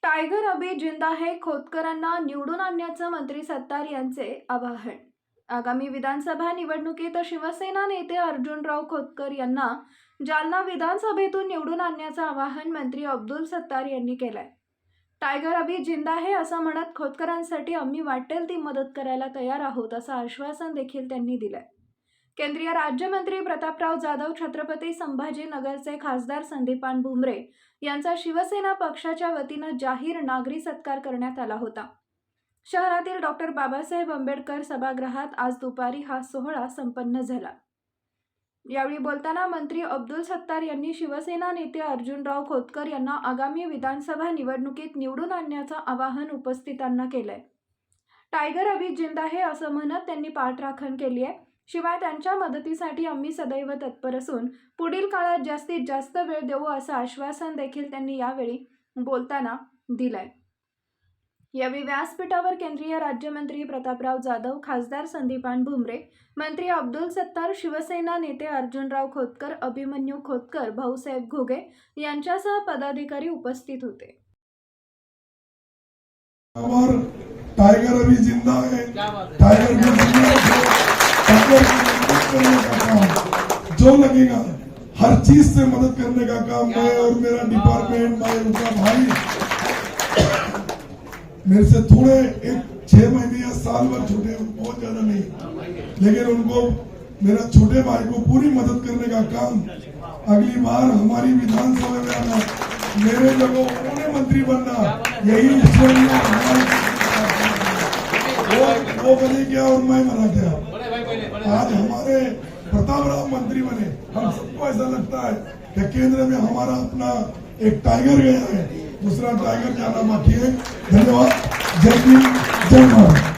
Tiger अभी जिंदा है, खोतकरांना निवडून आणण्याचं मंत्री सत्तार यांचे आवाहन। आगामी विधानसभा निवडणुकीत शिवसेना नेते अर्जुनराव खोतकर यांना जालना विधानसभेतून निवडून आणण्याचं आवाहन मंत्री अब्दुल सत्तार यांनी केलंय। टायगर अभी जिंदा है असं म्हणत खोतकरांसाठी आम्ही वाटेल ती मदत करायला तयार आहोत असं आश्वासन देखील त्यांनी दिलंय। केंद्रीय राज्यमंत्री प्रतापराव जाधव, छत्रपती संभाजीनगरचे खासदार संदीपान भुमरे यांचा शिवसेना पक्षाच्या वतीनं जाहीर नागरी सत्कार करण्यात आला होता। शहरातील डॉक्टर बाबासाहेब आंबेडकर सभागृहात आज दुपारी हा सोहळा संपन्न झाला। यावेळी बोलताना मंत्री अब्दुल सत्तार यांनी शिवसेना नेते अर्जुनराव खोतकर यांना आगामी विधानसभा निवडणुकीत निवडून आणण्याचं आवाहन उपस्थितांना केलंय। टायगर अभी जिंदा है असं म्हणत त्यांनी पाठराखण केली आहे। शिवाय त्यांच्या मदतीसाठी आम्ही सदैव तत्पर असून पुढील काळात जास्तीत जास्त वेळ देऊ असं आश्वासन देखील त्यांनी यावेळी बोलताना दिलंय। यावेळी व्यासपीठावर केंद्रीय राज्यमंत्री प्रतापराव जाधव, खासदार संदीपान भुमरे, मंत्री अब्दुल सत्तार, शिवसेना नेते अर्जुनराव खोतकर, अभिमन्यू खोतकर, भाऊसाहेब घुगे यांच्यासह पदाधिकारी उपस्थित होते। टाइगर अभी जिंदा है, टाइगर भी जिंदा है। करने का काम जो लगेगा, हर चीज से मदद करने का काम मैं और मेरा डिपार्टमेंट, मैं उनका भाई, मेरे से थोड़े 6 महीने या साल भर छोटे, बहुत ज्यादा नहीं, लेकिन उनको, मेरा छोटे भाई को पूरी मदद करने का काम अगली बार हमारी विधानसभा में आना, मेरे जगह उन्होंने मंत्री बनना, यही वो बने क्या और मैं मरा क्या। आज हमारे प्रतापराव मंत्री बने, हम सबको ऐसा लगता है कि केंद्र में हमारा अपना एक टाइगर गया है, दूसरा टाइगर जाना बाकी है। धन्यवाद। जय हिंद, जय भारत।